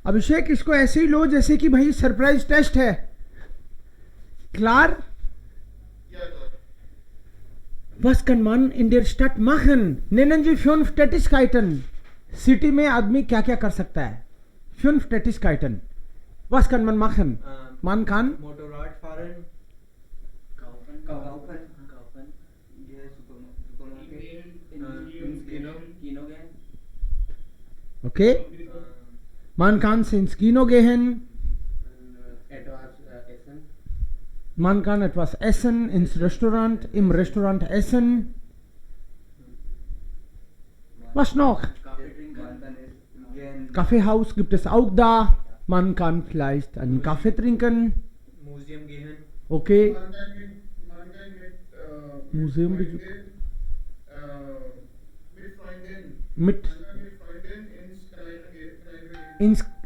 अभिषेक इसको ऐसे ही लो जैसे कि भाई सरप्राइज टेस्ट है. क्लार? Was kann man in der Stadt machen? Nennen Sie 5 Tätigkeiten. City में आदमी क्या क्या कर सकता है? 5 Tätigkeiten. Was kann man machen? Man kann Motorrad fahren, kaufen, Supermarket, ins Kino gehen. Okay. Man kann ins Kino gehen. Etwas essen. Man kann etwas essen ins Restaurant, im Restaurant essen. Was noch? Kaffee trinken. Kaffeehaus gibt es auch da. Man kann vielleicht einen Kaffee trinken. Museum gehen. Okay. Man kann mit Museum mit Freunden. mit Man kann mit Freunden ins Kneipe gehen.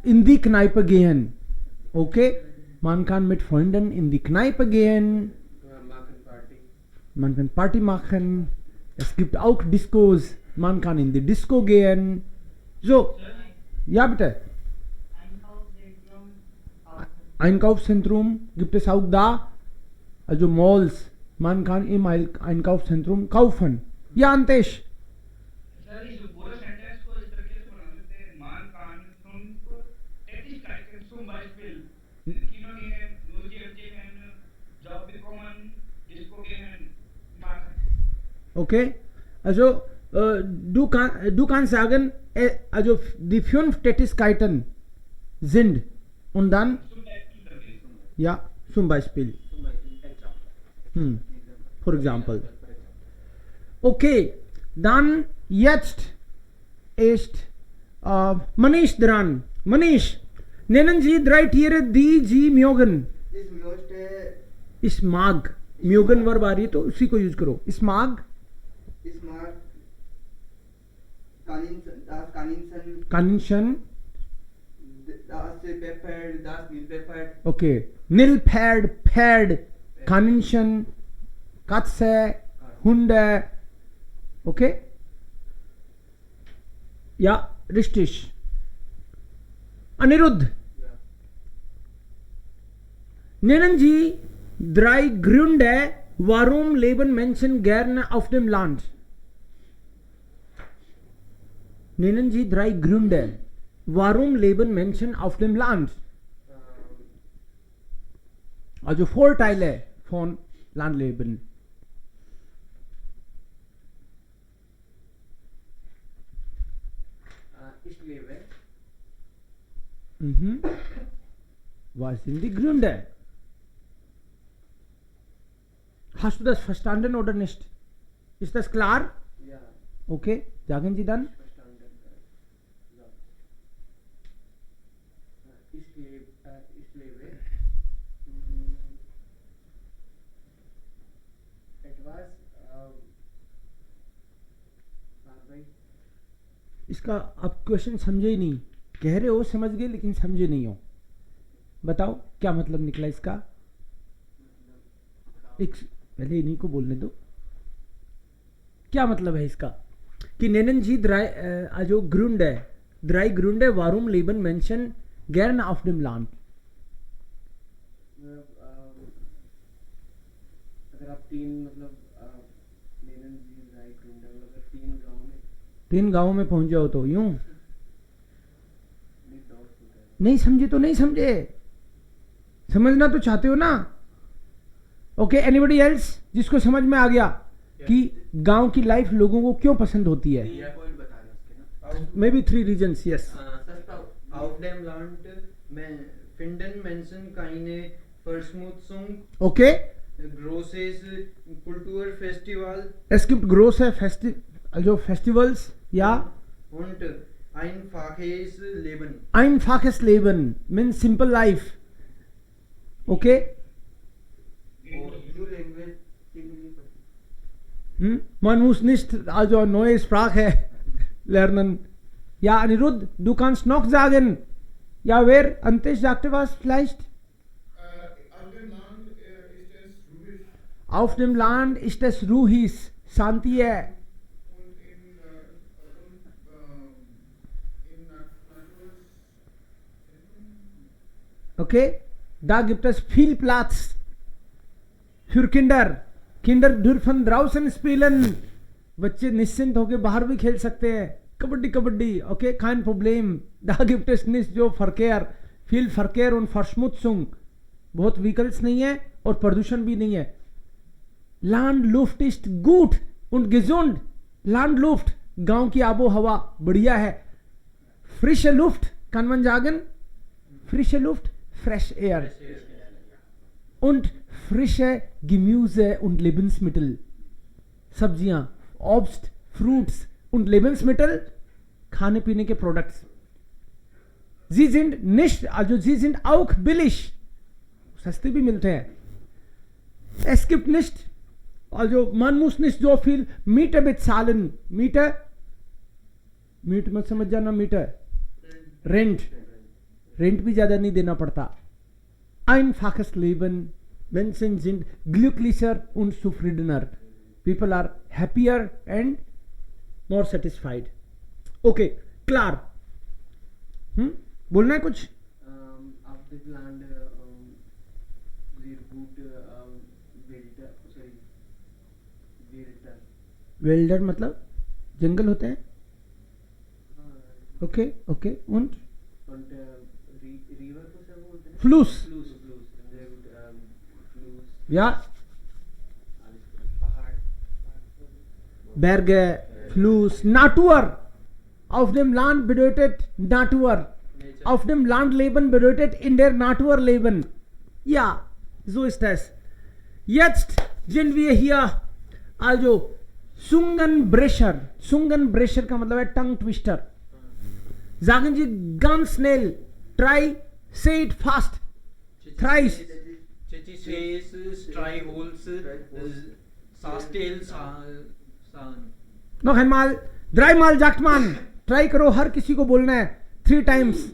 in die Kneipe gehen. Okay. Man kann mit Freunden in die Kneipe gehen. Machen Party. Man kann Party machen. Es gibt auch Discos. Man kann in die Disco gehen. So. Ja, bitte. Einkaufszentrum gibt es auch da. Also Malls. Man kann im Einkaufszentrum kaufen. Ja, Antesh. Sir इस पूरे sentence को इस तरीके से बना सकते हैं. मान कान सुन Tätigkeiten zum Beispiel Kino gehen, Museum gehen, Job bekommen, Disco gehen, machen. Okay. Also du kannst sagen, also die 5 Tätigkeiten sind und dann Zum Beispiel करके. ja, zum Beispiel. For example. Okay, dann jetzt ist Manish dran. Manish, nennen Sie 3 Tiere, die Sie mögen. This most Ich mag. Mögen verb आ रही है तो उसी को use करो. Ich mag. smart. Das Kaninchen, Kaninchen. das Pepper, das Nilpferd. Okay. Nilpferd, Pferd, Kaninchen, Katze, Hunde. Okay? Ja, richtig. Anirudh, nennen Sie 3 Gründe, warum leben Menschen gerne auf dem Land? Nennen Sie 3 Gründe, warum leben Menschen auf dem Land? Also Vorteile von Landleben. Ich lebe. Mhm. Was sind die Gründe? Hast du das verstanden oder nicht? Ist das klar? Ja, Okay, sagen Sie dann. verstanden. Ja. Ich lebe. Etwas Arbeit. इसका आप question समझे ही नहीं. कह रहे हो समझ गए लेकिन समझे नहीं हो. बताओ क्या मतलब निकला इसका. एक पहले इन्हीं को बोलने दो. क्या मतलब है इसका कि nennen Sie 3 also Gründe, 3 Gründe, warum leben Menschen gerne auf dem Land. अगर आप 3 मतलब लेने राइट ढूंढे अगर 3 गांव में 3 गांवों में पहुंच जाओ तो यूं. नहीं डाउट होता है. नहीं समझे तो नहीं समझे. समझना तो चाहते हो ना. ओके, एनीबडी एल्स जिसको समझ में आ गया कि गांव की लाइफ लोगों को क्यों पसंद होती है. ये पॉइंट बता रहे हैं उसके ना. Maybe 3 reasons. यस. सस्ता auf dem Land finden Menschen keine Verschmutzung, okay. großes Kulturfestival Es gibt große Festivals, ja. und einfaches Leben. Einfaches Leben means simple life. Okay. New language Man muss nicht also eine neue Sprache lernen. Ja, Anirudh, du kannst noch sagen. Ja, wer? Antesh sagte was vielleicht? Auf dem Land ist es ruhig. Auf dem Land ist es ruhig. Santie. Und in Okay, da gibt es viel Platz für Kinder. Kinder dürfen draußen spielen. बच्चे निश्चिंत होकर बाहर भी खेल सकते हैं. Kabaddi kabaddi, okay, kein Problem. Da gibt es nicht so Verkehr, viel Verkehr und Verschmutzung. बहुत vehicles नहीं है और प्रदूषण भी नहीं है. Land Luft ist gut und gesund. Land Luft, गांव की आबो हवा बढ़िया है. Frische Luft, kann man sagen? Frische Luft, fresh air. Und frische Gemüse und Lebensmittel. सब्जियां, Obst, Fruits und Lebensmittel, खाने पीने के products. Sie sind nicht, also sie sind auch billig. सस्ते भी मिलते हैं. Es gibt nicht, also man muss nicht so viel Miete bezahlen. Miete, Miete मत समझ जाना, Miete, Rent, Rent भी ज्यादा नहीं देना पड़ता. Einfaches Leben, Menschen sind glücklicher und zufriedener. People are happier and more satisfied. Okay, klar. बोलना है कुछ? Of the land, sehr gut Wälder, sorry, Wälder. Welder मतलब जंगल होते हैं. Okay okay. und Und River को सब बोलते हैं. Fluss. Fluss, sehr gut Fluss. ja, Berge, Fluss, Natur. Auf dem Land bedeutet Natur. Auf dem Land leben bedeutet in der Natur leben. Ja, so ist es. Jetzt sind wir hier. Also Zungenbrecher. Zungenbrecher का मतलब है Tongue Twister. Sagen Sie ganz schnell. Try, say it fast. Thrice. Noch einmal. dreimal sagt man. Try करो, हर किसी को बोलना है. 3 times.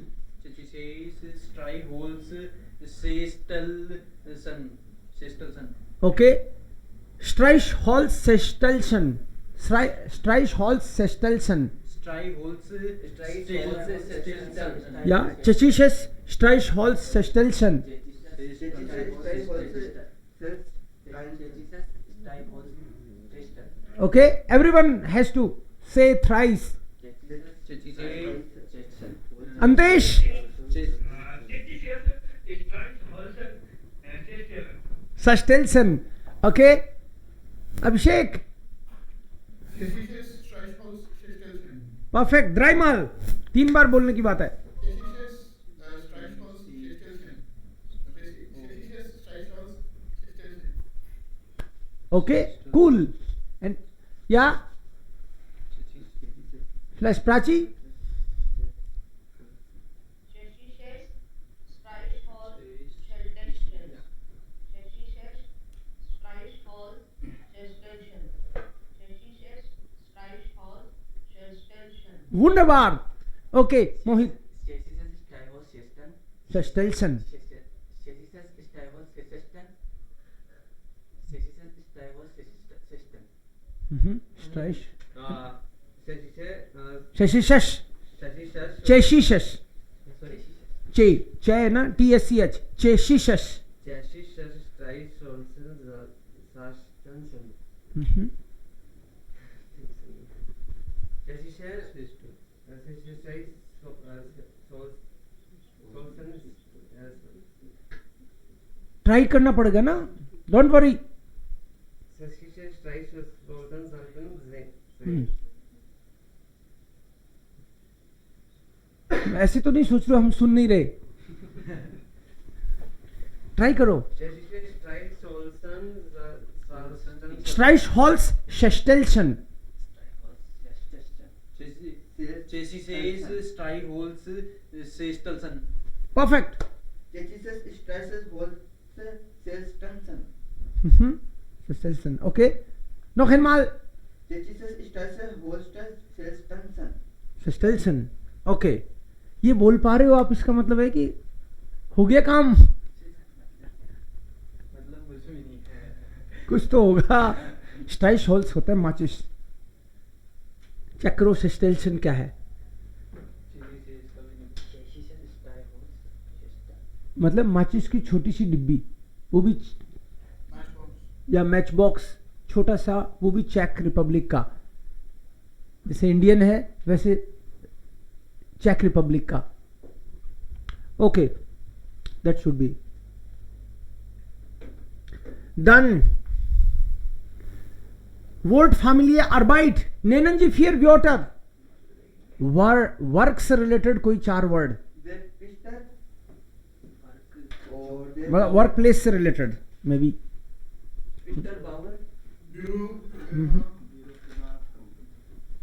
Okay. Streichholzsestelchen. Streichholzsestelchen. Ja, tschechisches Streichholzsestelchen. Okay, everyone has to say thrice. Antesh. Sestelchen. Okay. Abhishek. Tschechisches Streichholzsestelchen. Perfect. dreimal. 3 बार बोलने की बात है. Tschechisches Streichholzsestelchen. Tschechisches Streichholzsestelchen. Okay, cool. And yeah, slash Prachi. Tschechisches Streichholzsestelchen. Tschechisches Streichholzsestelchen. Tschechisches Streichholzsestelchen. Wunderbar. Okay, Mohit. Sestelchen. Streich. Tschechisches. Tschechisches. Che. Che na TSCH. Tschechisches. Try करना पड़ेगा ना. Don't worry. ऐसे तो नहीं सोच रहे हो हम सुन नहीं रहे. ट्राई करो. Streichholzsestelchen. Perfect. Sestelchen. Okay. Noch einmal. Sestelchen. Okay. ये बोल पा रहे हो आप, इसका मतलब है कि हो गया काम. कुछ तो होगा. Streichholz होता है माचिस. चेक करो Sestelchen क्या है. मतलब माचिस की छोटी सी डिब्बी, वो भी, या मैच बॉक्स छोटा सा, वो भी चेक रिपब्लिक का, जैसे इंडियन है वैसे चेक रिपब्लिक का. Okay, that should be done. Wort familie Arbeit nennen Sie 4 Wörter. Work से रिलेटेड कोई 4 वर्ड, वर्क प्लेस से related maybe.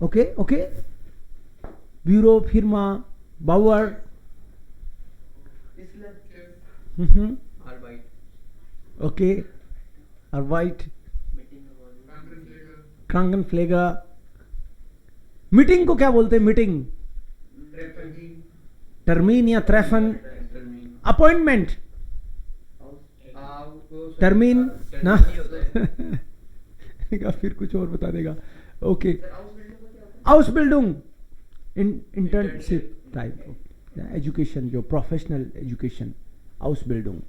Okay okay, ब्यूरो, फिर्मा, बावर, ओके, अर्बाइट, क्रांगनफ्लेगा. मीटिंग को क्या बोलते हैं? मीटिंग, टर्मीन या ट्रेफन. अपॉइंटमेंट, टर्मीन ना फिर कुछ और बता देगा. ओके, आउसबिल्डिंग, इंटर्नशिप टाइप एजुकेशन, जो प्रोफेशनल एजुकेशन, आउसबिल्डिंग.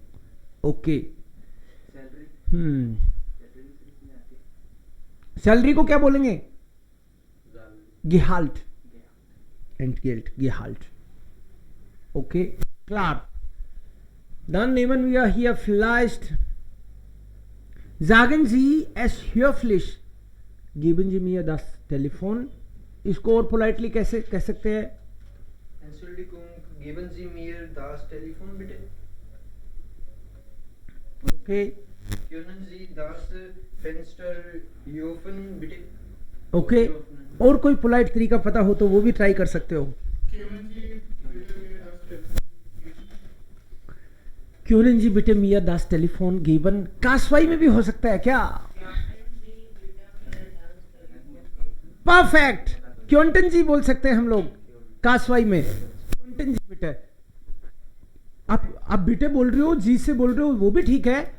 ओके. सैलरी को क्या बोलेंगे? Gehalt. Entgelt, Gehalt. Okay, klar. Dann nehmen wir hier vielleicht, sagen Sie es höflich, geben Sie mir das Telefon. इसको और पोलाइटली कैसे कह सकते हैं? Entschuldigung, geben Sie mir das Telefon bitte. Okay. Können Sie das Fenster öffnen bitte? Okay. और कोई polite तरीका पता हो तो वो भी ट्राई कर सकते हो. क्यों जी बेटे मिया दास टेलीफोन गिवन. कासवाई में भी हो सकता है क्या? परफेक्ट. क्योंटन जी बोल सकते हैं हम लोग कासवाई में. क्योंटन जी बेटे, आप बेटे बोल रहे हो, जी से बोल रहे हो, वो भी ठीक है,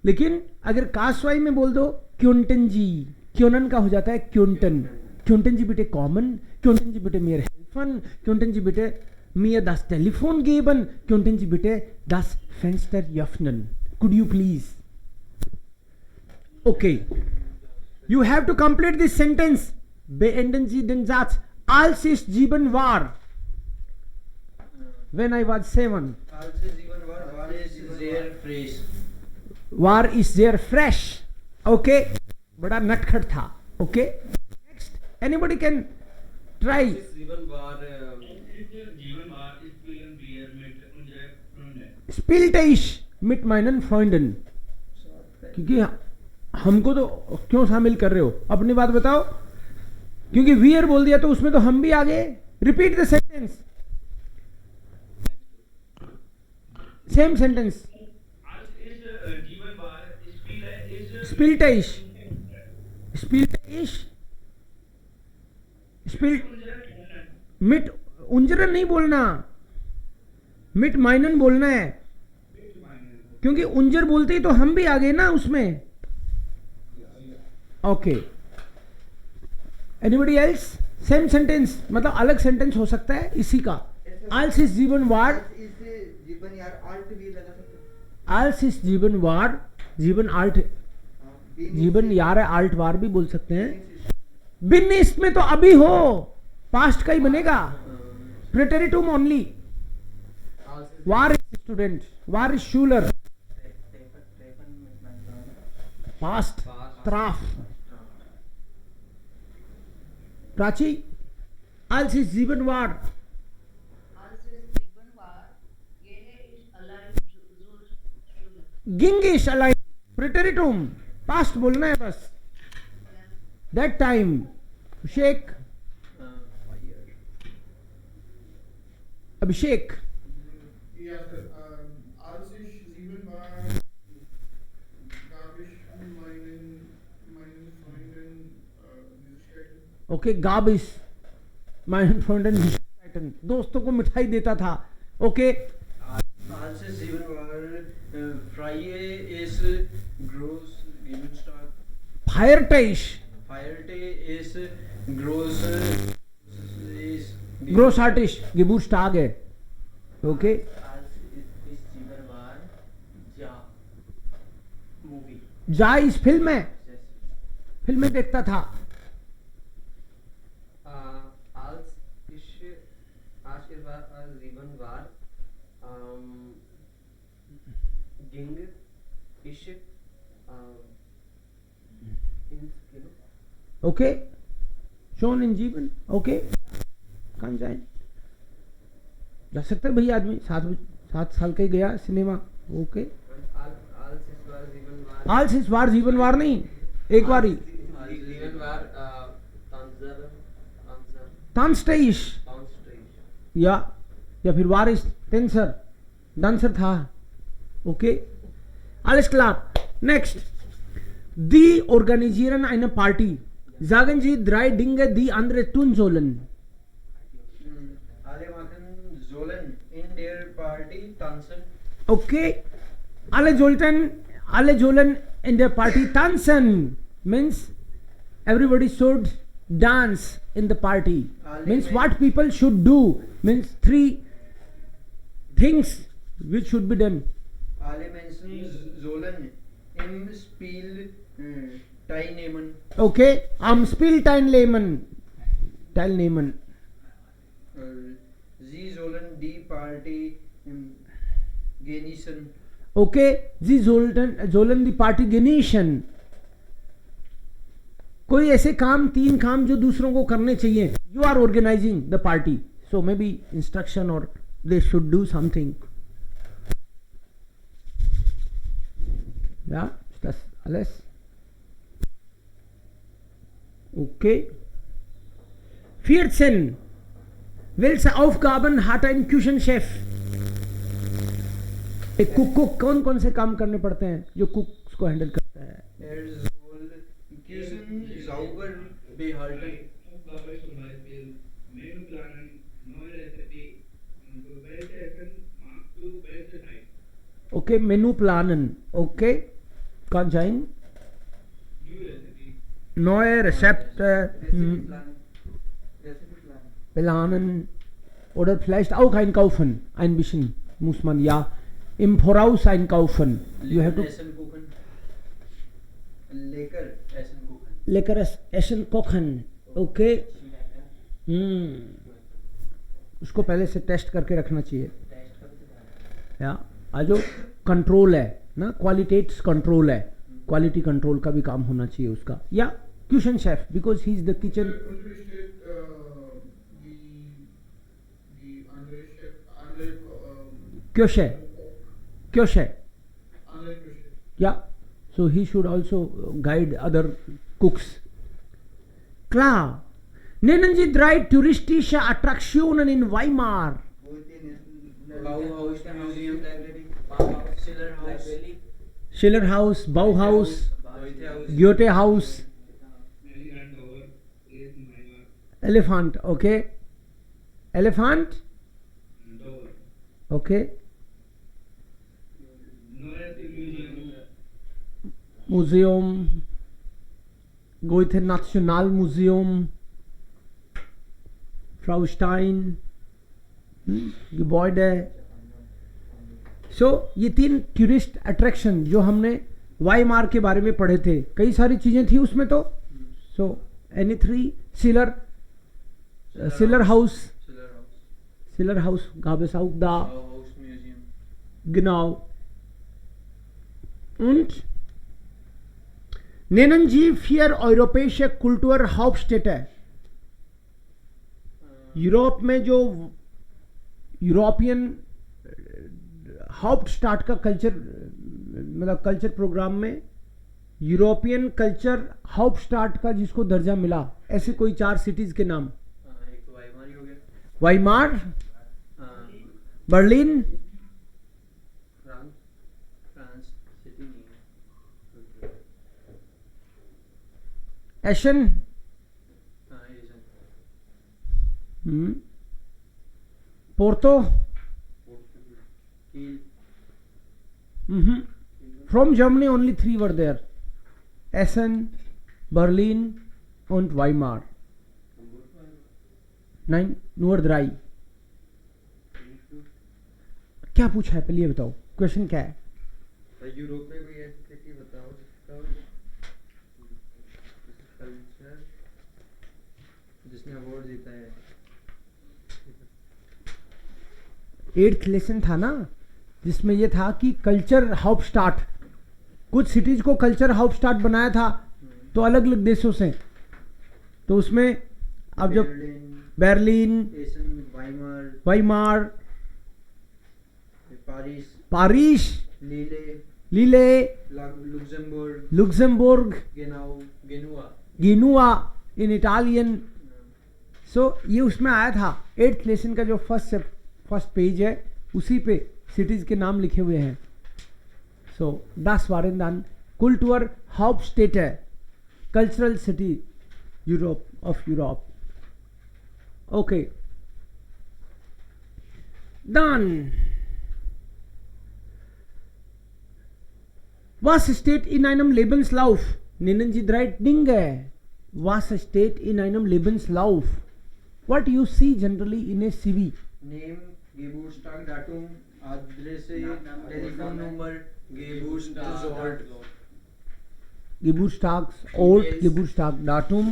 लेकिन अगर कासवाई में बोल दो क्योंटन जी, क्योनन का हो जाता है क्योंटन. क्योंटन जी बेटे कॉमन, क्योंटन जी बेटे मेयर हेल्फन, क्योंटन जी बेटे mir das Telefon geben, könnten Sie bitte das Fenster öffnen. Could you please? Okay. You have to complete this sentence. Beenden Sie den Satz. Als ich 7 war. When I was 7. Als ich 7 war, war ich sehr frisch. War ich sehr fresh. Okay. बड़ा नटखट था. Okay. Next. Anybody can try. Spieltisch mit meinen Freunden. क्योंकि हमको तो क्यों शामिल कर रहे हो? अपनी बात बताओ. क्योंकि वियर बोल दिया तो उसमें तो हम भी आ गए. Repeat the sentence. Same sentence. Spieltisch. Spieltisch. मिट उंजरन नहीं बोलना, मिट माइनन बोलना है, क्योंकि उंजर बोलते ही तो हम भी आ गए ना उसमें. Okay. Anybody else? Same sentence, मतलब अलग सेंटेंस हो सकता है इसी का. als ist 7 war, als ist 7 war, 7 alt, 7 यार alt war भी बोल सकते हैं. बिन इसमें तो अभी हो, पास्ट का ही बनेगा. प्रेटेरिटुम ओनली. वार इज स्टूडेंट, वार इज शूलर. पास्ट ट्राफ. Prachi, als ist 7 war. Als es 7 war, gehe ich allein zur Schule. ging ich allein. प्रेटेरिटुम, पास्ट बोलना है बस. That time. Sheikh, Abhishek. Ja, als ich 7 war, gab ich meinen Freunden Süßigkeiten. Okay. गाब इस माइन फ्रेंडन, दोस्तों को मिठाई देता था. Okay. Als ich 7 war, Freie ist groß Geburtstag. फायरटाइश. Feierte ist groß ist ग्रोस आर्टिस्ट. गिबूस्टाग है. ओके. जा इस फिल्म में, फिल्में देखता था. als ich war sieben war ging ich ins Kino. Okay, shown in जीवन. Okay, कहाँ जाए, जा सकते हैं भैया आदमी, 7 साल का ही गया cinema. Okay, Als ich war sieben war आल्स इस बार जीवन वार नहीं, एक बार ही. sieben war तानस्टेइश Tanzstage. या फिर वार इस टेंसर डांसर था. Okay, alles klar. Next, die organisieren eine Party. Sagen Sie 3 Dinge, die andere tun sollen. Alle machen sollen in der Party tanzen. Okay, alle sollen in der Party tanzen. Means everybody should dance in the party. Means what people should do. Means 3 things which should be done. Alle Menschen sollen im Spiel teilnehmen. Okay, am Spiel teilnehmen. Sie sollen die Party genießen. Okay, sie sollen die Party genießen. कोई ऐसे काम, 3 काम जो दूसरों को करने चाहिए. You are organizing the party, so maybe instruction or they should do something. Ja, ist das alles? Okay. 14. Welche Aufgaben hat ein Küchenchef? एक कुक कौन कौन से काम करने पड़ते हैं जो कुक को हैंडल करता है? Soll Küchen sauber behalten. Aufgabe zum Beispiel Menü planen, neue Rezepi, welche Essen magst du, welche Zeit? Okay, Menü planen. Okay, kann sein. New Recipe. Neue Rezepte planen oder vielleicht auch einkaufen. Ein bisschen muss man ja im Voraus einkaufen. You have to Essen kochen. Lecker Essen kochen. leckeres Essen kochen. Okay. उसको पहले से test करके रखना चाहिए. या आज जो control है ना, क्वालिटेट्स कंट्रोल है, क्वालिटी कंट्रोल का भी काम होना चाहिए उसका. या caution chef because he is the kitchen. Unterrichtet die andere Chef, andere क्योशे andere Küche. या so he should also guide other cooks. Klar. Nennen Sie 3 touristische Attraktionen in Weimar. Bauhaus Museum Library. Bauhaus Schiller House. Schiller Haus, Bauhaus, Goethe House. Goethe Haus, Elephant Tower is Weimar. Elephant. Okay. Elephant. Tower. Okay. Neues Museum. Museum. Goethe Nationalmuseum. Frau Stein. Gebäude. सो ये 3 tourist attraction जो हमने वाईमार के बारे में पढ़े थे, कई सारी चीजें थी उसमें. तो so any 3 sealer house Gabesau da Bauhaus Museum. genau. Und nennen Sie 4 europäische Kulturhauptstädte. Europe में जो यूरोपियन हाउप्टस्टाट का कल्चर, मतलब कल्चर प्रोग्राम में यूरोपियन कल्चर हाउप्टस्टाट का जिसको दर्जा मिला, ऐसे कोई 4 सिटीज के नाम. एक तो वाइमार ही हो गया. वाइमार, बर्लिन, फ्रांस सिटी नहीं है. एशन, Porto. From Germany only 3 were there. Essen, Berlin und Weimar. 9 nur 3. क्या पूछा है पहले ये बताओ, क्वेश्चन क्या है? यूरोप में कोई ऐसी सिटी बताओ जिसका 8th लेसन था ना, जिसमें ये था कि कल्चर हाउपस्टाट, कुछ सिटीज को कल्चर हाउपस्टाट बनाया था तो अलग अलग देशों से, तो उसमें अब जब बर्लिन, एसन, वाइमार, पारिस, पारिस, लीले, लीले, लुक्सेमबर्ग, लुक्सेमबर्ग, गेनुआ, इन इटालियन। सो ये उसमें आया था 8th लेसन का जो फर्स्ट पेज है, उसी पे सिटीज के नाम लिखे हुए हैं। सो das waren dann Kulturhauptstädte, cultural city of Europe. Okay. Dann was steht in einem Lebenslauf? Nennen Sie 3 Dinge. Was steht in einem Lebenslauf? What you see generally in a CV? Name, Geburtstag, Datum, Adresse, Telephone number, Geburtsort, Geburtstagsort, Emails. Geburtstagdatum,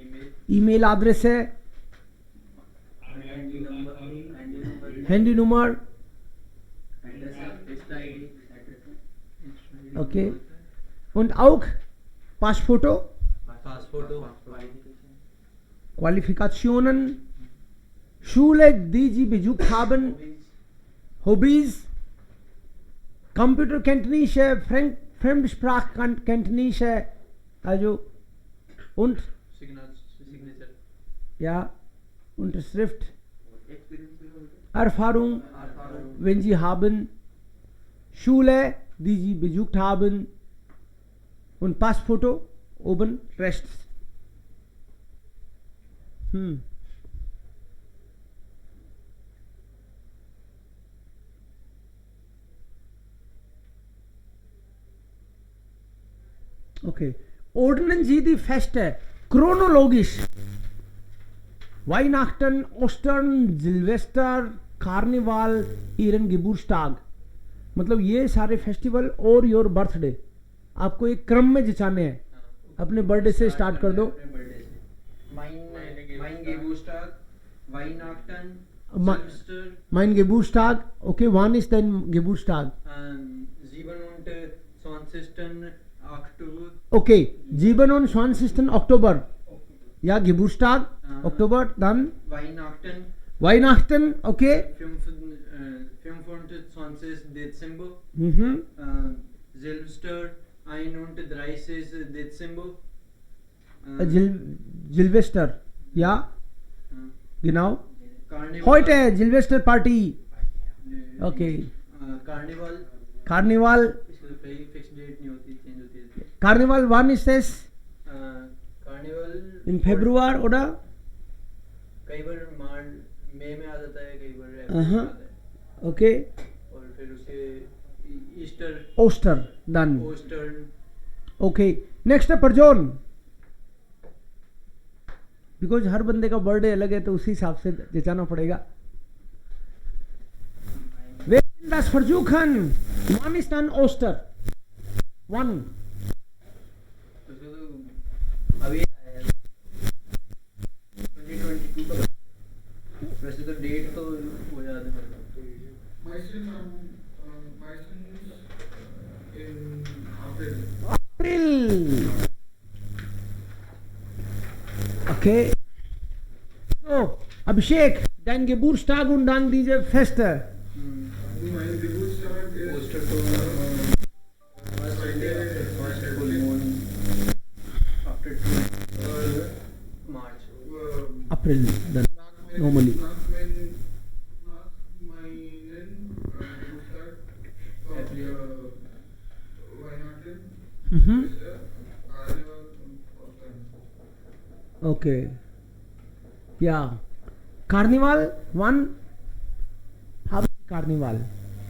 email, E-Mail-Adresse, Handynummer, okay. Und auch Passfoto, Passfoto, Qualifikationen, Schule, die Sie besucht haben, Hobbys, Computerkenntnisse, Fremdsprachkenntnisse, also und signature, ja, Unterschrift, Erfahrung, wenn Sie haben, Schule, die Sie besucht haben und Passfoto oben rechts. Okay. Ordnen Sie die Feste chronologisch. Weihnachten, Ostern, Silvester, Karneval, Ihren Geburtstag. मतलब ये सारे festival और your birthday आपको एक क्रम में जचाने हैं। अपने बर्थडे से स्टार्ट कर दो। Mein Geburtstag, Weihnachten, Ma- Silvester, Mein Geburtstag, okay, wann ist dein Geburtstag? 27. Oktober, Okay, 27. Oktober. Ja, Geburtstag, Oktober, dann Weihnachten, okay. 25. Dezember, Mhm. Silvester, 31. Dezember, Silvester, ja, genau. Carnival, Heute Silvester Party, okay. Carnival, Carnival, इसकी कोई fix date नहीं होती, change होती है। Carnival, wann ist es? Carnival In February oder? कई बार मार्च मई में आ जाता है, कई बार अप्रैल में Uh-huh. आता है, Okay. और फिर उसे Easter, Oster, dann. Oyster, Okay. Next है परजोन। बिकॉज हर बंदे का बर्थडे अलग है तो उसी हिसाब से जचाना पड़ेगा। Das Versuchen, wann ist dann Oster? Wann? उसको तो अभी आया है 2022 का, वैसे तो डेट तो हो जाता है। Meistens in April. April. Okay. So, Abhishek, dein Geburtstag und dann diese Feste. Mein Geburtstag ist ओस्टर तो first Sunday, first full moon after 2 March. April, then normally. nach meinen Geburtstag kommt Weihnachten, Mhm. Karneval und Ostern. Okay. Yeah. Carnival, one. How is Carnival?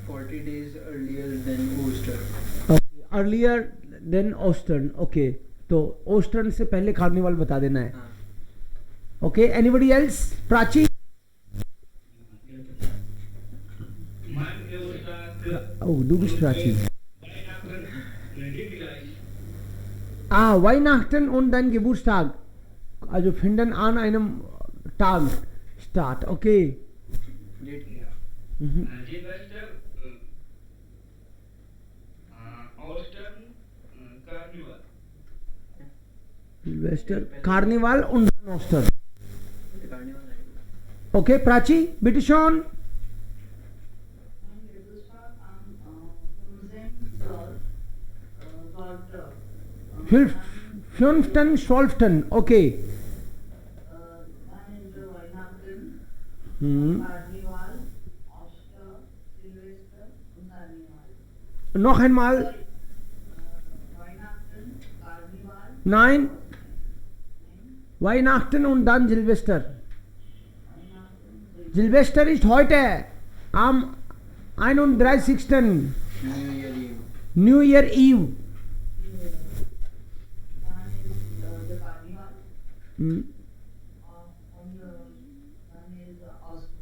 40 days earlier than Easter. Okay. Earlier than Ostern. Okay. तो Ostern से पहले carnival बता देना है। हाँ, Okay. Anybody else? Prachi? Mein Geburtstag, Oh, du bist Prachi. Weihnachten, Lediglich. Weihnachten und dein Geburtstag. Also finden an einem Tag statt. Okay. Late किया Gilbester, Austin, Carnival. Sylvester, Carnival und dann Oster. Carnival है Okay, Prachi, bitte schon. And Rebustar Cruisen Sol, Walter. 15. 12. Okay. Dann ist Weihnachten, Hmm. Carnival, Oster, Silvester und Carnival. Noch einmal. Weihnachten, Carnival, Nein. Weihnachten und dann Silvester. Silvester ist heute am 31. New year eve New Year Eve. dann ist the Carnival, Hmm. und dann ist Oster.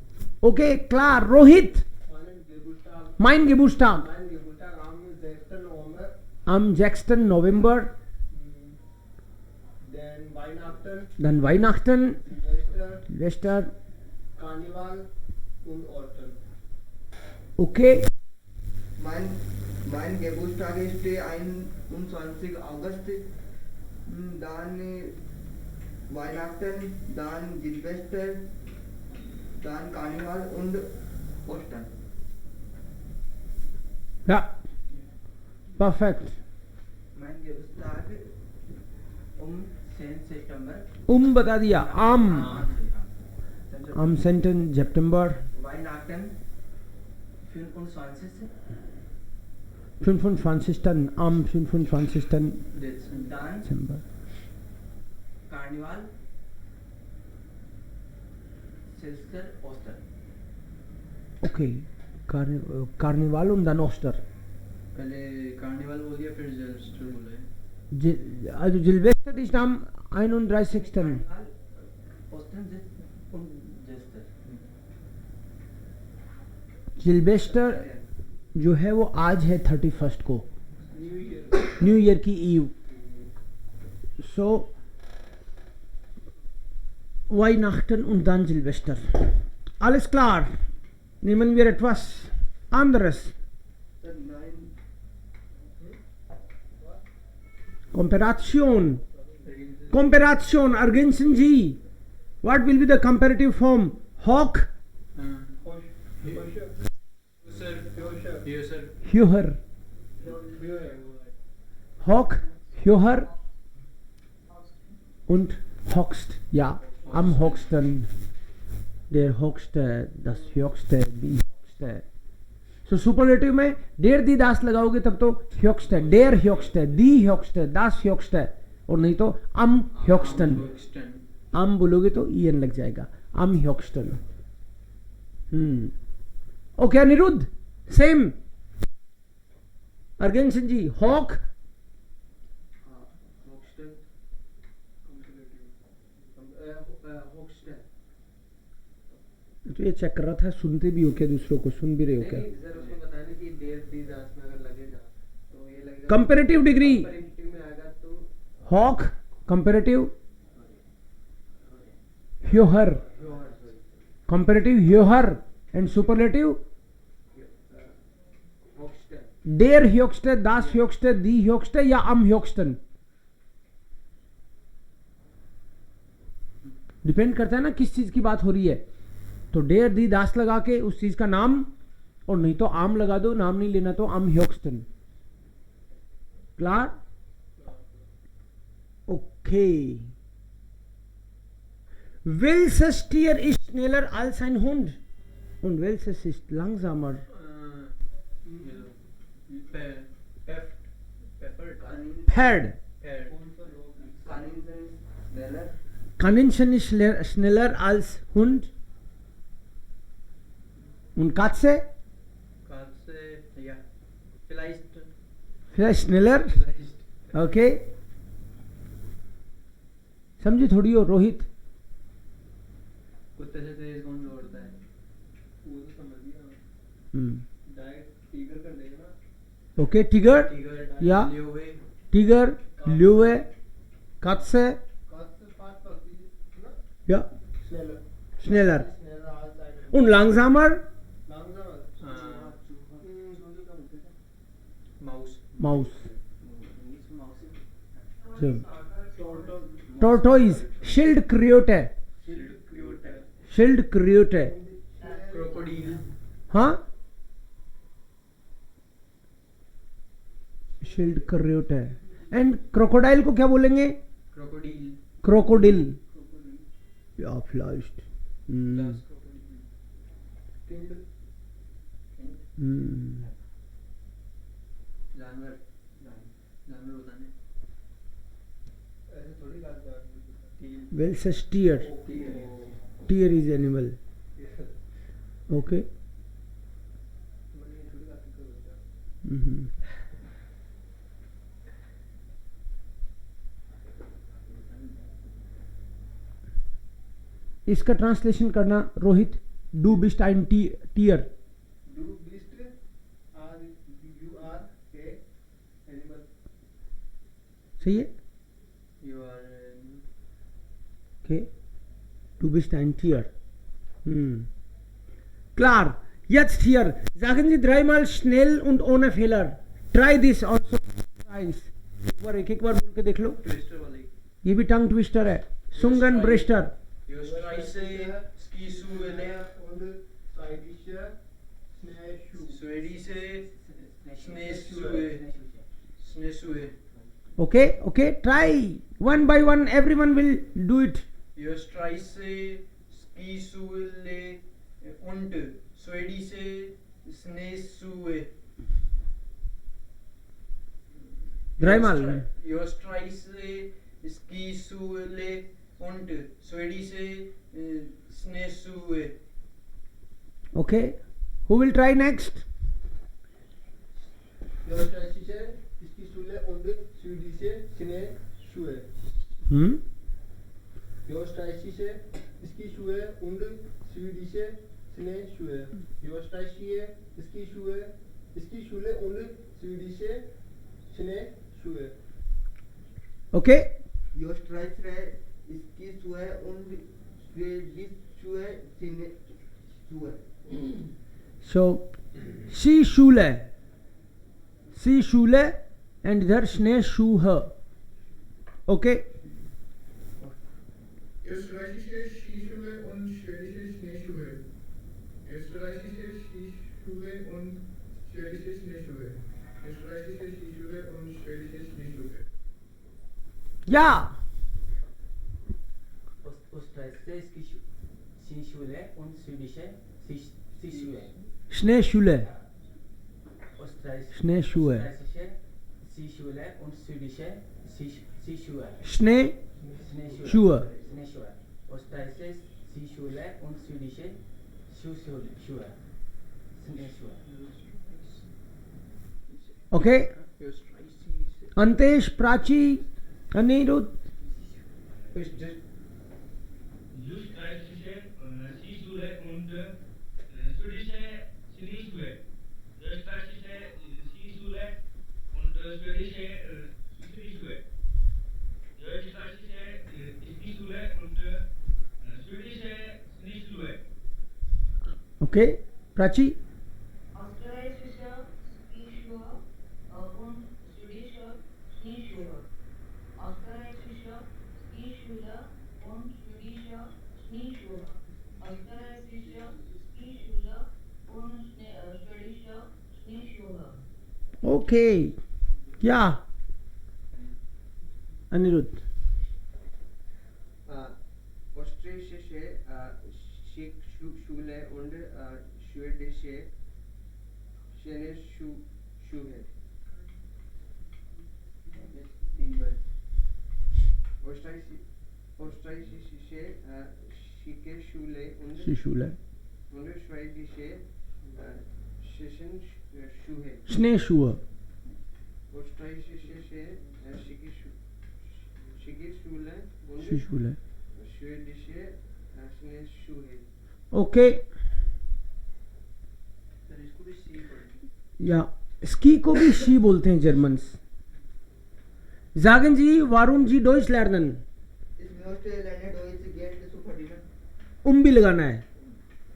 Okay, klar. Rohit, Meinen Geburtstag, mein Geburtstag mein Geburtstag am 6. November. am 6. November. Then Weihnachten, Dann Weihnachten, Silvester, Silvester. Carnival und Ostern. Okay. Mein Geburtstag ist der 21. August. Dann Weihnachten, dann Silvester, dann Karneval und Ostern. Ja. Perfekt. Mein Geburtstag 10. September. बता दिया. Am 10. September. Weihnachten 25. 25. Am 25. Dann Dezember. Karneval, Silvester, Ostern. Okay. Carnival und dann Oster. पहले carnival बोल दिया फिर gesture बोला है Also Silvester ist am 31. Karneval, Ostern und Silvester. Silvester जो है वो आज है 31 को, न्यू ईयर की ewe. So Weihnachten und dann Silvester. Alles klar. Nehmen wir etwas anderes. Comparation. Comparation. Ergänzen Sie. What will be the comparative form? Hawk, Höher. Hawk, Höher und Höchst. Ja, am höchsten. Der höchste, das höchste, die höchste. So superlative में der die das लगाओगे तब तो höchste, der höchste, die höchste, das höchste, और नहीं तो am höchsten. am बोलोगे तो en लग जाएगा. am höchsten. Okay, Aniruddh, same. अर्गेंसन जी, हॉक, तो ये चेक कर रहा था, सुनते भी हो क्या, दूसरों को सुन भी रहे हो क्या? सर उसको बताना कि देर प्लीज आज में अगर लगेगा तो ये लगेगा कंपेरेटिव डिग्री. कंपैरेटिव में आएगा तो हॉक कंपेरेटिव ह्योहर, कंपेरेटिव ह्योहर एंड सुपरलेटिव डेर ह्योक्स्टे, दास ह्योक्स्टे, दी ह्योक्स्टे या अम ह्योक्स्टन. डिपेंड करता है ना किस चीज की बात हो रही है. तो डेर दी दास लगा के उस चीज का नाम, और नहीं तो आम लगा दो, नाम नहीं लेना तो अम ह्योक्स्टन. Clear? Okay. Welches Tier ist schneller als ein Hund? Und welches ist langsamer? Pferd. Kaninchen ist schneller als Hund. Und Katze? या vielleicht Vielleicht schneller? Okay. समझी थोड़ी हो रोहित? कुत्ते से तेज कौन दौड़ता है वो तो समझ गया हम्म. डायरेक्ट टीगर कर देगा ना Okay, Tiger? टिगर या लियोवे Tiger, Löwe, Katze, कास्ट 5 पक्ति ना ja, स्नेलर schneller. स्नेलर आज Und langsamer langsamer. Mouse Maus. So, Turtle. tortoise Schildkröte. Schildkröte. Crocodile हाँ Schildkröte. एंड क्रोकोडाइल को क्या बोलेंगे? क्रोकोडाइल क्रोकोडिल. या फ्लाइस्ट. जानवर जानवर होता है ऐसे थोड़ी बात कर Well says steer. Steer is animal. Okay. थोड़ी बात कर Mhm. इसका ट्रांसलेशन करना रोहित. डू बिस्ट टाइम टीयर. Do beast are you are a animal. सही है. You are Okay. Du bist ein Tier. Klar. Jetzt hier. Sagen Sie dreimal schnell und ohne Fehler. Try this also. Twice. एक बार बोल के देख लो. ट्विस्टर वाले ये भी टंग ट्विस्टर है. सुंगन ब्रेस्टर. यू स्ट्राइसे स्की सुएले Und Swedische Schneeschuh. स्वेडी से स्नेसुए Okay. Okay. Try. One by one. Everyone will do it. यू स्ट्राइसे स्की सुएले und स्वेडी से स्नेसुए Dreimal. यू स्ट्राइसे स्की सुएले und स्वेडी से स्नेसुए Okay. Who will try next? Österreichische Skischule und Schwedische Schneeschuhe. Österreichische Skischule und Schwedische Schneeschuhe. Österreichische Skischule und Schwedische Schneeschuhe. Okay. Österreichische Skischuhe und Schwedische Schneeschuhe. So, Skischule. Skischule and there Schneeschuhe. Okay. Österreichische Skischule und schwedische Schneeschuhe. Österreichische Skischule und schwedische Schneeschuhe. Österreichische Skischule und schwedische Schneeschuhe. Ja. Österreichische Skischule und schwedische Skischuhe. Schneeschuhe. Schneeschuhe. Österreichische Skischule und schwedische Skischuhe. Schneeschuhe. Schneeschuhe. Österreichische Skischule und schwedische Schuhe. Schneeschuhe. Okay. यू स्ट्राइसे Antesh, Prachi, Aniruddh. Österreichische Skischule und schwedische Schneeschuhe. Österreichische Skischule und schwedische Schneeschuhe. Österreichische Skischule und schwedische Schneeschuhe. Okay. Prachi. Österreichische Skischuhe und schwedische Schneeschuhe. Österreichische Skischule und schwedische Schneeschuhe. Österreichische Skischule und schwedische Schneeschuhe. Okay. Ja. अनिरुद्ध. Österreichische Skischule und schwedische Schneeschuhe. तीन बार. Österreichische Skischule und Skischule. schwedische Schneeschuhe. Schneeschuhe. Österreichische Skischule und Skischule. schwedische Schneeschuhe. Okay. या ski को भी she बोलते हैं Germans. जागन जी, वारुण जी, Deutsch लर्नन. Ich möchte lernen Deutsch, Geld zu verdienen. भी लगाना है.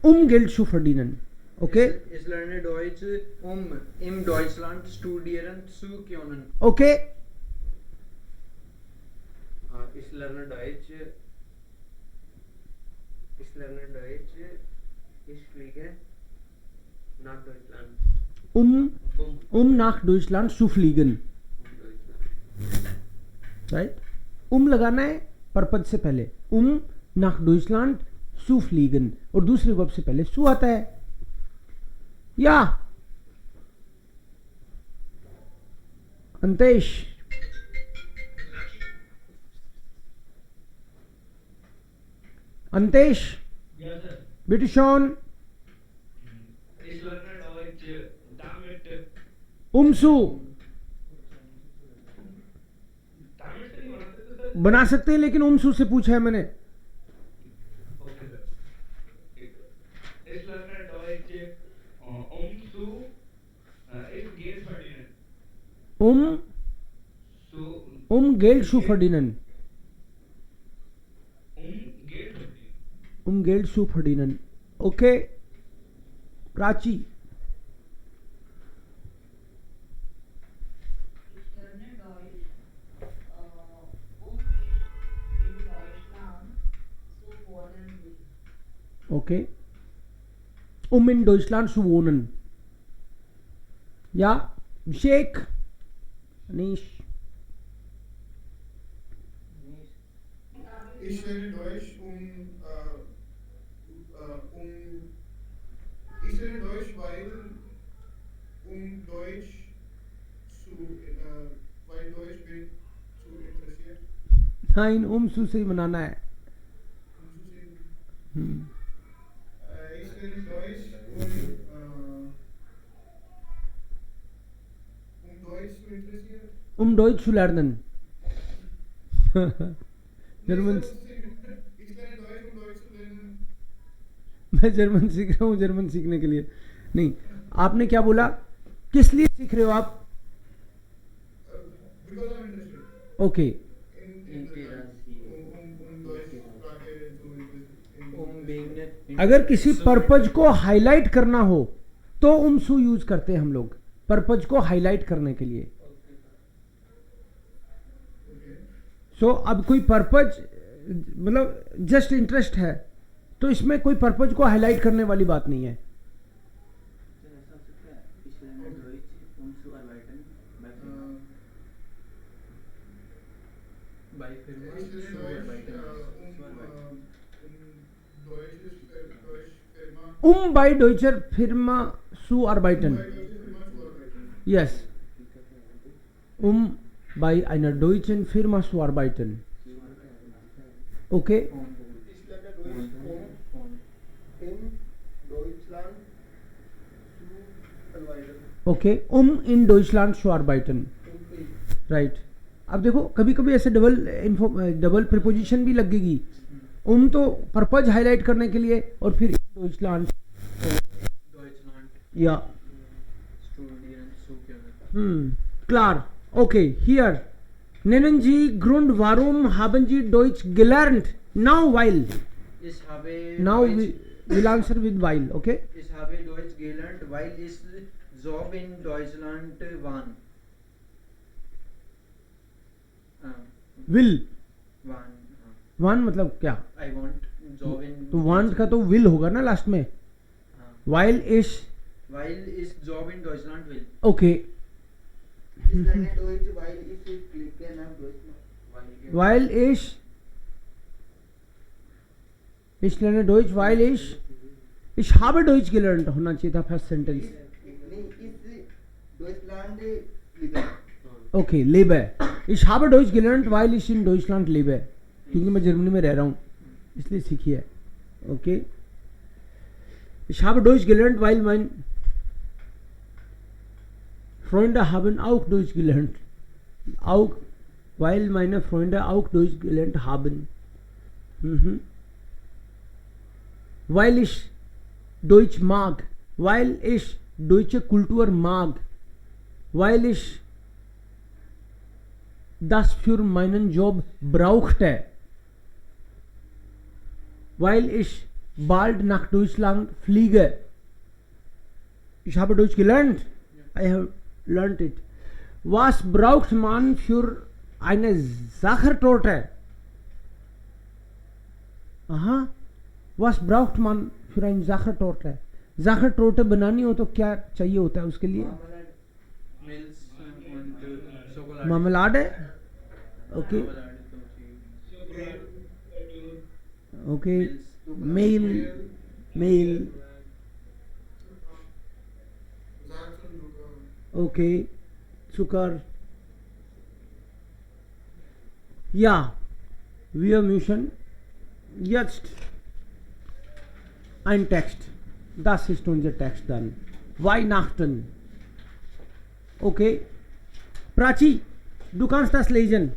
Geld zu verdienen. Okay? Ich lerne Deutsch, im Deutschland studieren zu können. Okay? Ich lerne Deutsch. Ich fliege nach Deutschland. Nach Deutschland zu fliegen. Right? लगाना है purpose से पहले. Nach Deutschland zu fliegen. और दूसरे verb से पहले zu आता है. या Antesh. Antesh. Yes, sir. Bitte schon. Ich lerne Deutsch damit. Umzu. damit से नहीं बना सकते सर. बना सकते हैं लेकिन umzu से पूछा है मैंने. Okay, sir. Ich lerne Deutsch zu ich Geld verdienen. Geld zu verdienen. Geld verdienen. Geld zu verdienen. Okay. Prachi. Ich lerne Deutsch, in Deutschland zu wohnen will. Okay. In Deutschland zu wohnen. Ja, Sheikh. Anish. Ich lerne Deutsch, ich lerne Deutsch, weil Deutsch bin zu interessiert. हाँ इन umzu से ही बनाना है. Ich lerne Deutsch, Deutsch zu interessieren. Deutsch zu lernen. German. Ich lerne Deutsch, Deutsch zu lernen. मैं German सीख रहा हूँ German सीखने के लिए. नहीं, आपने क्या बोला? किस लिए सीख रहे हो आप? Because I'm interested. Okay. In Deutsch Sprache zu interessieren. अगर किसी पर्पज को हाईलाइट करना हो तो umzu यूज करते हैं हम लोग पर्पज को हाईलाइट करने के लिए. सो अब कोई पर्पज मतलब जस्ट इंटरेस्ट है तो इसमें कोई पर्पज को हाईलाइट करने वाली बात नहीं है. Bei deutscher Firma zu arbeiten. Yes. Bei einer deutschen Firma zu arbeiten. Okay. Ich lerne Deutsch, in Deutschland zu arbeiten. Okay. In Deutschland zu arbeiten. Right. अब देखो कभी कभी ऐसे डबल प्रीपोजिशन भी लगेगी. तो पर्पज हाईलाइट करने के लिए और फिर Deutschland या klar. Okay, here. Nennen Sie Grund, warum haben Sie Deutsch gelernt? Now, weil. Ich habe Now Deutsch, we'll answer with weil. Okay. ich habe Deutsch gelernt, weil ich Job in Deutschland war. Will. One. मतलब क्या? I want job in. तो want का तो will होगा ना last में. While is. Weil ich Job in Deutschland will. Okay. Ich lerne Deutsch, weil ich fliege nach Deutschland. While is. Ich lerne Deutsch, weil ich habe Deutsch gelernt होना चाहिए था first sentence. Deutschland fliege. Okay, lebe. Ich habe Deutsch gelernt, weil ich in Deutschland lebe. क्योंकि मैं Germany में रह रहा हूँ इसलिए सीखी है. Okay. Ich habe Deutsch gelernt, weil mein Freunde haben auch Deutsch gelernt. Auch, weil meine Freunde auch Deutsch gelernt haben. Weil ich Deutsch mag. Weil ich deutsche Kultur mag. Weil ich das für meinen Job brauchte. Weil ich bald nach Deutschland fliege. Ich habe Deutsch gelernt. I have learnt it. Was braucht man für eine Sachertorte? Aha. Was braucht man für eine Sachertorte? Sachertorte बनानी हो तो क्या चाहिए होता है उसके लिए? Mills और chocolate. मामलाड है. Okay okay. मेल okay. Zucker. Ja, wir müssen jetzt ein Text. Das ist unser Text dann. Weihnachten. Okay. Prachi, du kannst das lesen.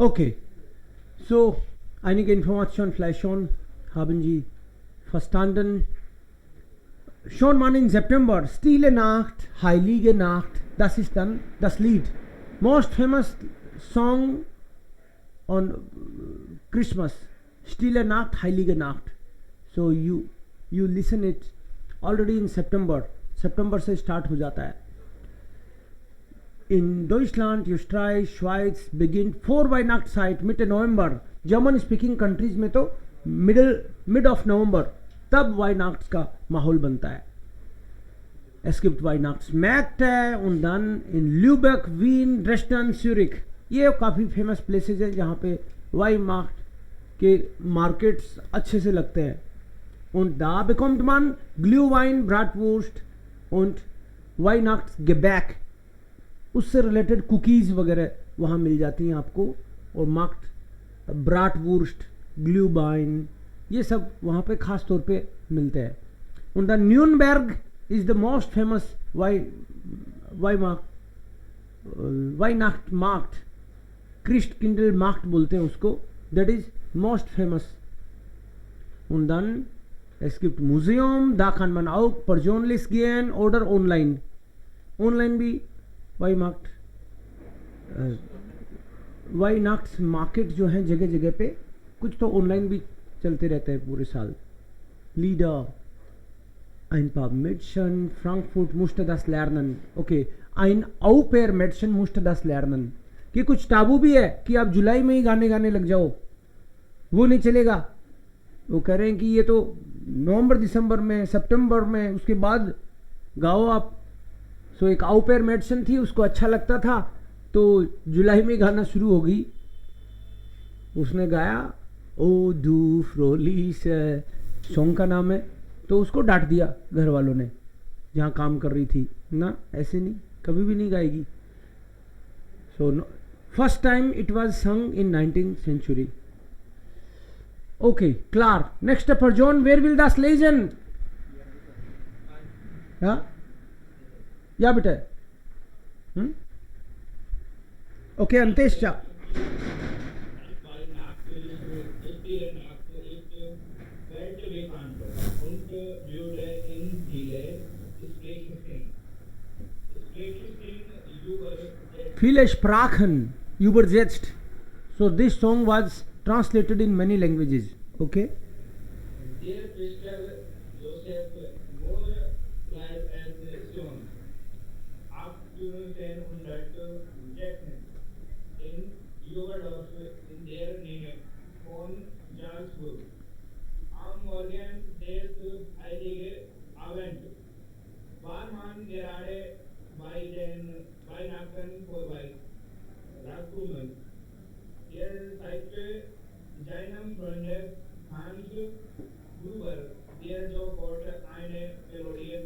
Okay, so einige Informationen vielleicht schon haben Sie verstanden. Schon mal im September, Stille Nacht, Heilige Nacht, das ist dann das Lied. Most famous song on Christmas, Stille Nacht, Heilige Nacht. So you listen it already in September. September से start हो जाता है. In Deutschland, Österreich, Schweiz beginnt vor Weihnachtszeit Mitte November. German speaking countries में तो mid of November तब Weihnachts का माहौल बनता है. Es gibt Weihnachtsmärkte und dann in Lübeck, Wien, Dresden, Zürich. ये काफ़ी फेमस प्लेसेस हैं जहाँ पे Weihnachtsmarkt के मार्केट्स अच्छे से लगते हैं. Und da bekommt man Glühwein, Bratwurst und Weihnachtsgebäck. उससे रिलेटेड कुकीज़ वगैरह वहाँ मिल जाती हैं आपको. और मार्क्ट ब्राटवुर्स्ट, ग्लूबाइन, ये सब वहाँ पे ख़ास तौर पे मिलते हैं. और the Nuremberg is the most famous Weihnachtsmarkt, Christkindlmarkt बोलते हैं उसको. That is most famous. Und dann es gibt Museum, da kann man auch persönlich gehen oder online. Online भी Weihnachts मार्केट जो हैं जगह जगह पे, कुछ तो ऑनलाइन भी चलते रहते हैं पूरे साल. Lieder, ein paar Mädchen, Frankfurt musste das lernen. Okay, ein Au-pair-Mädchen musste das lernen. कि कुछ टाबू भी है कि आप जुलाई में ही गाने गाने लग जाओ, वो नहीं चलेगा. वो कह रहे हैं कि ये तो नवंबर दिसंबर में, सितंबर में, उसके बाद गाओ आप. सो एक आउपेयर मेडिसन थी, उसको अच्छा लगता था तो जुलाई में गाना शुरू हो गई. उसने गाया ओ दू फ्रोलिस सॉन्ग का नाम है, तो उसको डांट दिया घर वालों ने जहाँ काम कर रही थी ना, ऐसे नहीं, कभी भी नहीं गाएगी. So first time it was सung in 19th century. Okay, klar. Next Person, wer will das lesen? Ja? Ja, bitte. Okay, Antesha. Viele Sprachen übersetzt. So this song was translated in many languages. Okay. Dear Mr. Joseph, more life and song. Up to 1000 Jackson. In Jugend in their name von Salzburg. Am Morgen des Heilige Abend. War man gerade bei den Weihnachten vorbei. Rakumen. Ihr seid seinem Freund Hans Gruber, der sofort eine Melodie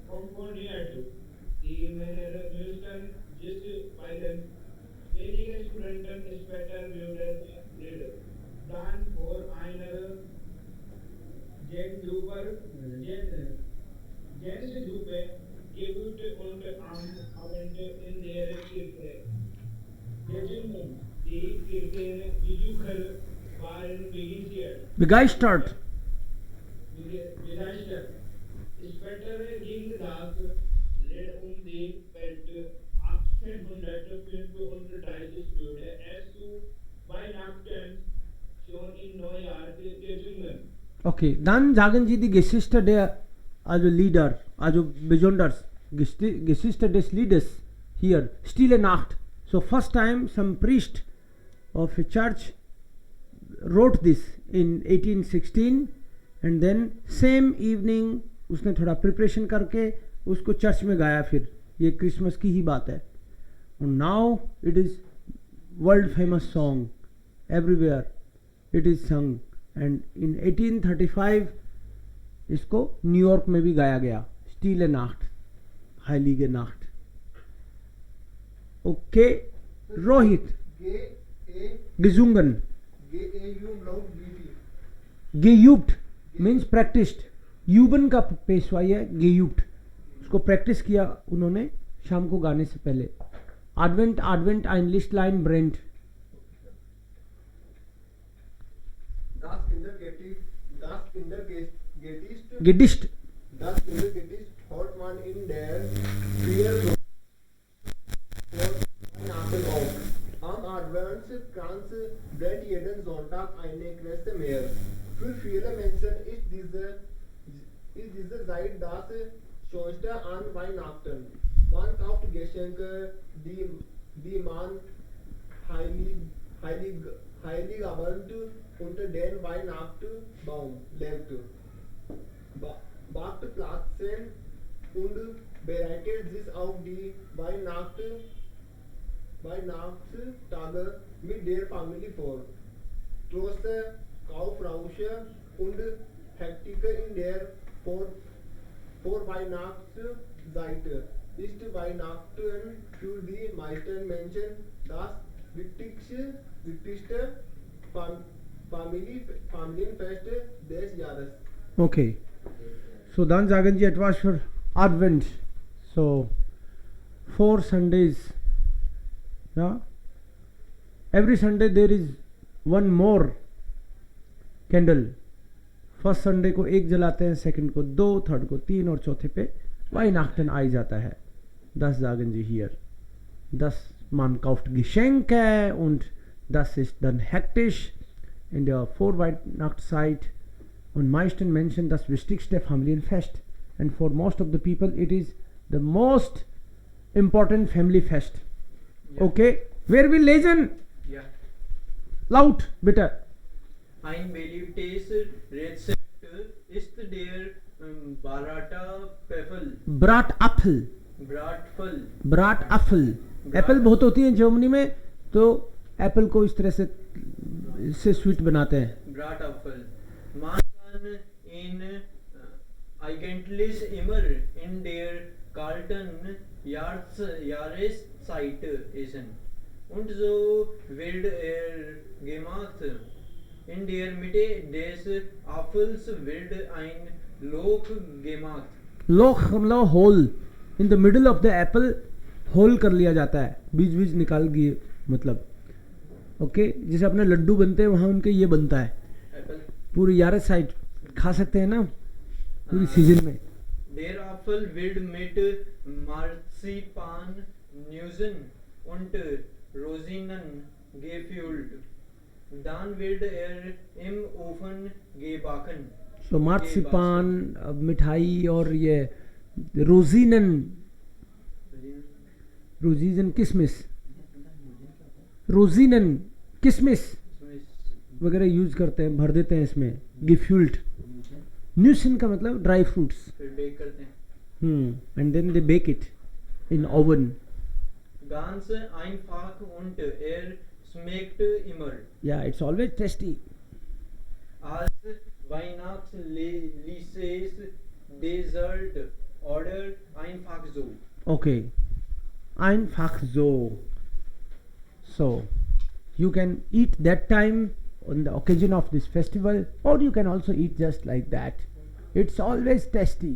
komponiert, die meiner Müsten just bei den wenigen Studenten später wurde. Dann vor einer Jens Gruber gibt und am Abend in der Kirche. Die Kirchenbesucher waren Begeistert. Später ging das Lied die Welt. 1835 wurde es zu Weihnachten schon in Neujahr gesungen. Okay, dann sagen Sie die Geschichte der Lieder, besonders Geschichte des Liedes hier, Stille Nacht. So first time some priest of a church wrote this in 1816 and then same evening उसने थोड़ा preparation करके उसको church में गाया. फिर ये Christmas की ही बात है. Now it is world famous song, everywhere it is सung एंड इन 1835 इसको न्यूयॉर्क में भी गाया गया. स्टीले नाcht, heilige Nacht. Okay, Rohit. Gesungen. Geübt means practiced. यूबन का पेशवाई है geübt. उसको प्रैक्टिस किया उन्होंने शाम को गाने से पहले. Advent ein Lichtlein brennt. Gedicht. Das Kindergedicht hört man in der Frühjahr auf. Am Adventskranz brennt jeden Sonntag eine Kerze mehr. Für viele Menschen ist diese Zeit das Schönste an Weihnachten. Man kauft Geschenke, die man Heiligabend unter den Weihnachtsbaum legt. Backt Plätzchen und bereitet sich auf die Weihnachtstage mit der Familie vor. Trotz Kaufrausch und Hektik in der Vorweihnachtszeit ist Weihnachten für die meisten Menschen das wichtigste Familienfest des Jahres. Okay. So dann sagen Sie etwas für Advent. So 4 Sundays. Yeah. Every Sunday there is one more candle. First Sunday को एक जलाते हैं, second को 2, third को 3 और चौथे पे Weihnachten आई जाता है. Das sagen Sie hier. Das man kauft Geschenke und das ist dann hektisch in der Vorweihnachtszeit und meisten Menschen das wichtigste Familienfest. And for most of the people it is the most important family fest. Yeah. Okay, wer will lesen? Ja. Laut, bitte. Ein beliebtes Rezept ist der Bratapfel. Bratapfel. Bratapfel. Apple बहुत होती है Germany में, तो Apple को इस तरह से sweet बनाते हैं. Bratapfel. Man kann eigentlich immer in der kalten Jahreszeit essen. Und so wird gemacht. In der Mitte des Apfels wird ein Loch gemacht. लोख मतलब hole, in the middle of the apple hole कर लिया जाता है, बीज बीज निकाल के, मतलब ओके जैसे अपने लड्डू बनते हैं वहाँ उनके ये बनता है, Apple. पूरी यार साइड खा सकते हैं ना पूरी सीजन में. Der Apfel wird mit Marzipan, Nüssen und Rosinen gefüllt. Dann wird im Ofen gebacken. तो मार्सिपान, मिठाई और ये रोजीनन, रोजीजन किसमिस, रोजीनन किसमिस वगैरह यूज करते हैं, भर देते हैं इसमें. गिफ्यूल्ट, न्यूसन का मतलब ड्राई फ्रूट्स. फिर बेक करते हैं. And then they bake it in oven. Ganz einfach und schmeckt immer. या it's always tasty. Als Weihnachtsliches Dessert oder einfach so. Okay, einfach so. So you can eat that time on the occasion of this festival, or you can also eat just like that. It's always tasty.